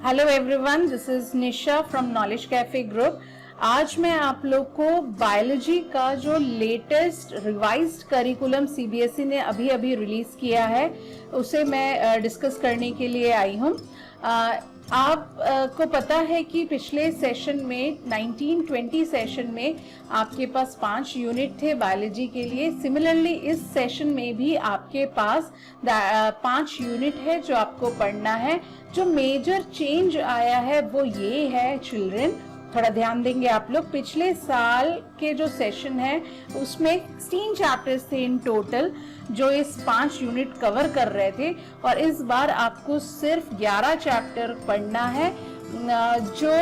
Hello everyone, this is Nisha from knowledge cafe group. आज मैं आप लोग को बायोलॉजी का जो लेटेस्ट रिवाइज्ड करिकुलम सीबीएसई ने अभी अभी रिलीज किया है उसे मैं डिस्कस करने के लिए आई हूँ। आपको पता है कि पिछले सेशन में 1920 सेशन में आपके पास 5 यूनिट थे बायोलॉजी के लिए। सिमिलरली इस सेशन में भी आपके पास 5 यूनिट है जो आपको पढ़ना है। जो मेजर चेंज आया है वो ये है चिल्ड्रन, थोड़ा ध्यान देंगे आप लोग। पिछले साल के जो सेशन है उसमें 16 चैप्टर्स थे इन टोटल जो इस 5 यूनिट कवर कर रहे थे, और इस बार आपको सिर्फ 11 चैप्टर पढ़ना है, जो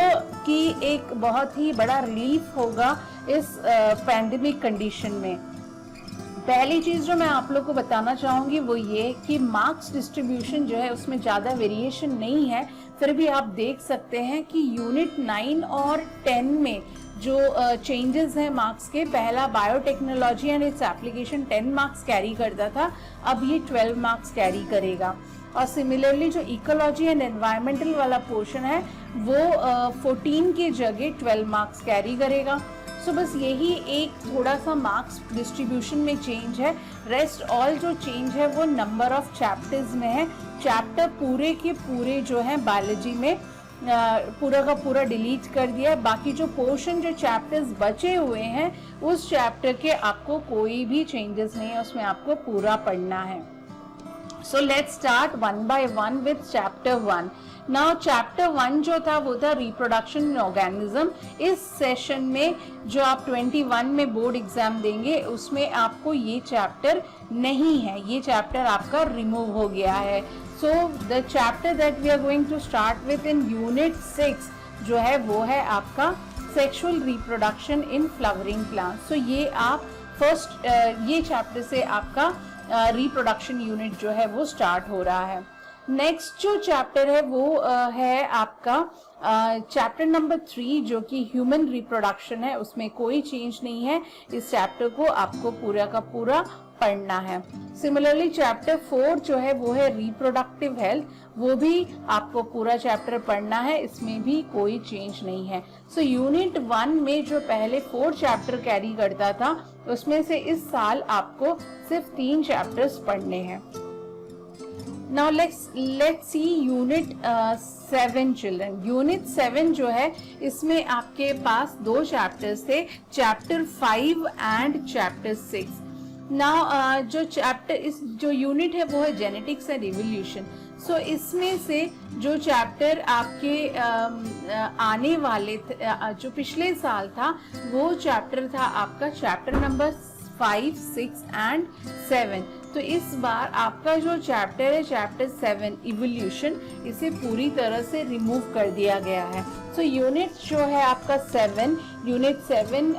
कि एक बहुत ही बड़ा रिलीफ होगा इस पैंडेमिक कंडीशन में। पहली चीज जो मैं आप लोग को बताना चाहूंगी वो ये कि मार्क्स डिस्ट्रीब्यूशन जो है उसमें ज्यादा वेरिएशन नहीं है, फिर भी आप देख सकते हैं कि यूनिट 9 और 10 में जो चेंजेस हैं मार्क्स के, पहला biotechnology and its application 10 marks carry करता था, अब ये 12 मार्क्स कैरी करेगा। और सिमिलरली जो इकोलॉजी एंड एनवायरमेंटल वाला पोर्शन है वो 14 की जगह 12 मार्क्स कैरी करेगा। सो बस यही एक थोड़ा सा मार्क्स डिस्ट्रीब्यूशन में चेंज है। रेस्ट ऑल जो चेंज है वो नंबर ऑफ चैप्टर्स में है। चैप्टर पूरे के पूरे जो है बायोलॉजी में पूरा का पूरा डिलीट कर दिया। बाकी जो पोर्शन जो चैप्टर्स बचे हुए हैं उस चैप्टर के आपको कोई भी चेंजेस नहीं है, उसमें आपको पूरा पढ़ना है। So let's start one by one with chapter 1। Now chapter 1 जो था वो था रिप्रोडक्शन इन ऑर्गेनिज्म। इस सेशन में जो आप 21 में बोर्ड एग्जाम देंगे उसमें आपको ये चैप्टर नहीं है, ये चैप्टर आपका रिमूव हो गया है। So the chapter that we are going to start with in unit 6 जो है वो है आपका sexual reproduction in flowering plants. So ये आप फर्स्ट ये चैप्टर से आपका रिप्रोडक्शन यूनिट जो है वो स्टार्ट हो रहा है। नेक्स्ट जो चैप्टर है वो है आपका चैप्टर नंबर 3 जो कि ह्यूमन रिप्रोडक्शन है, उसमें कोई चेंज नहीं है। इस चैप्टर को आपको पूरा का पूरा पढ़ना है। सिमिलरली चैप्टर 4 जो है वो है रिप्रोडक्टिव हेल्थ, वो भी आपको पूरा चैप्टर पढ़ना है, इसमें भी कोई चेंज नहीं है। सो यूनिट 1 में जो पहले 4 चैप्टर कैरी करता था उसमें से इस साल आपको सिर्फ 3 चैप्टर्स पढ़ने हैं। Now let's see unit 7 children। Unit 7 जो है इसमें आपके पास 2 चैप्टर्स थे, चैप्टर 5 एंड चैप्टर 6। Now जो चैप्टर इस जो यूनिट है वो है जेनेटिक्स एंड इवोल्यूशन। सो इसमें से जो चैप्टर आपके आने वाले जो पिछले साल था वो चैप्टर था आपका चैप्टर नंबर 5, 6 एंड 7। तो इस बार आपका जो चैप्टर है चैप्टर 7 इवोल्यूशन, इसे पूरी तरह से रिमूव कर दिया गया है। सो यूनिट जो है आपका 7, यूनिट 7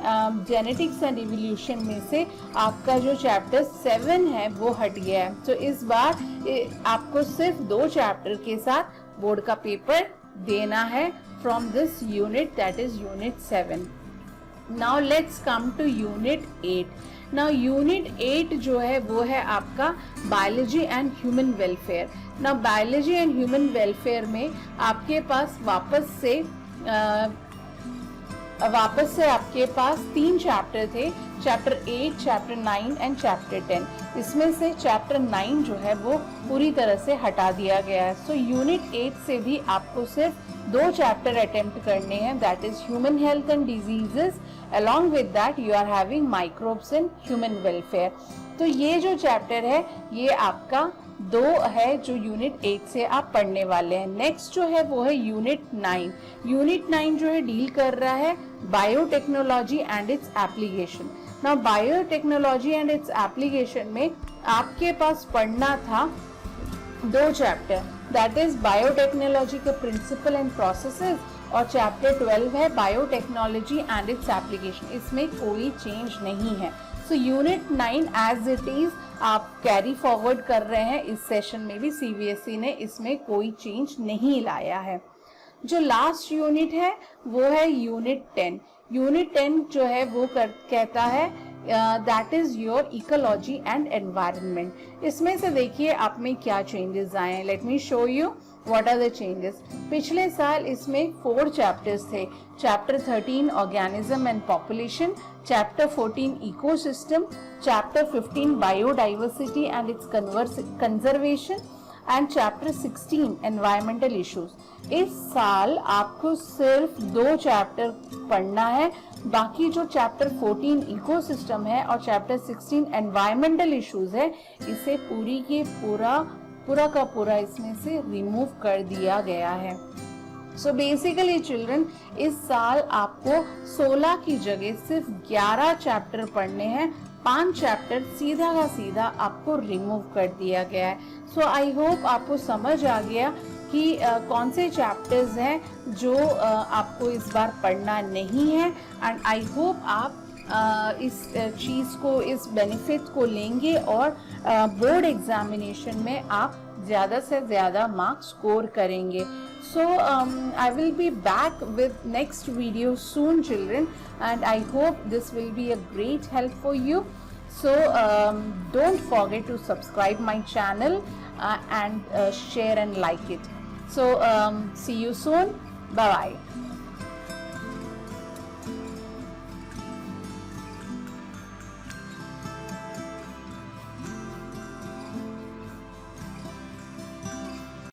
जेनेटिक्स एंड इवोल्यूशन में से आपका जो चैप्टर 7 है वो हट गया है। तो इस बार आपको सिर्फ 2 चैप्टर के साथ बोर्ड का पेपर देना है from this unit, that is unit 7। Now let's come to unit 8। Now unit 8 जो है वो है आपका biology and human welfare. Now biology and human welfare में आपके पास वापस से आपके पास 3 चैप्टर थे, चैप्टर 8, चैप्टर 9 एंड चैप्टर 10। इसमें से चैप्टर 9 जो है वो पूरी तरह से हटा दिया गया है। सो यूनिट 8 से भी आपको सिर्फ 2 चैप्टर अटेम्प्ट करने हैं, that is human health and diseases, along with that you are having microbes in human welfare। तो ये जो चैप्टर है ये आपका 2 है जो यूनिट 8 से आप पढ़ने वाले हैं। नेक्स्ट जो है वो है यूनिट 9। यूनिट 9 जो है डील कर रहा है biotechnology and its application. Now biotechnology and its application में आपके पास पढ़ना था 2 चैप्टर, दैट इज बायोटेक्नोलॉजी के प्रिंसिपल एंड प्रोसेसेस, और चैप्टर 12 है बायोटेक्नोलॉजी एंड इट्स एप्लीकेशन। इसमें कोई चेंज नहीं है। So unit 9 as it is आप कैरी फॉरवर्ड कर रहे हैं। इस सेशन में भी सीबीएसई ने इसमें कोई चेंज नहीं लाया है। जो लास्ट यूनिट है वो है यूनिट 10। यूनिट 10 जो है वो कहता है that is your ecology and environment. इसमें से देखिए आप में क्या चेंजेस आए हैं। Let me show you what are the changes. पिछले साल इसमें 4 चैप्टर्स थे। Chapter 13 organism and population, chapter 14 ecosystem, chapter 15 biodiversity and its conservation and chapter 16 environmental issues. इस साल आपको सिर्फ 2 चैप्टर पढ़ना है, बाकी जो चैप्टर 14 इकोसिस्टम है और चैप्टर 16 एनवायरमेंटल इश्यूज है, इसे पूरा का पूरा इसमें से रिमूव कर दिया गया है। सो बेसिकली चिल्ड्रन, इस साल आपको 16 की जगह सिर्फ 11 चैप्टर पढ़ने हैं। 5 चैप्टर सीधा का सीधा आपको रिमूव कर दिया गया है। सो आई होप आपको समझ आ गया कि कौन से चैप्टर्स हैं जो आपको इस बार पढ़ना नहीं है। एंड आई होप आप इस चीज़ को, इस बेनिफिट को लेंगे और बोर्ड एग्जामिनेशन में आप ज़्यादा से ज़्यादा मार्क्स स्कोर करेंगे। So I will be back with next video soon children, and I hope this will be a great help for you. So don't forget to subscribe my channel and share and like it. So see you soon. Bye bye.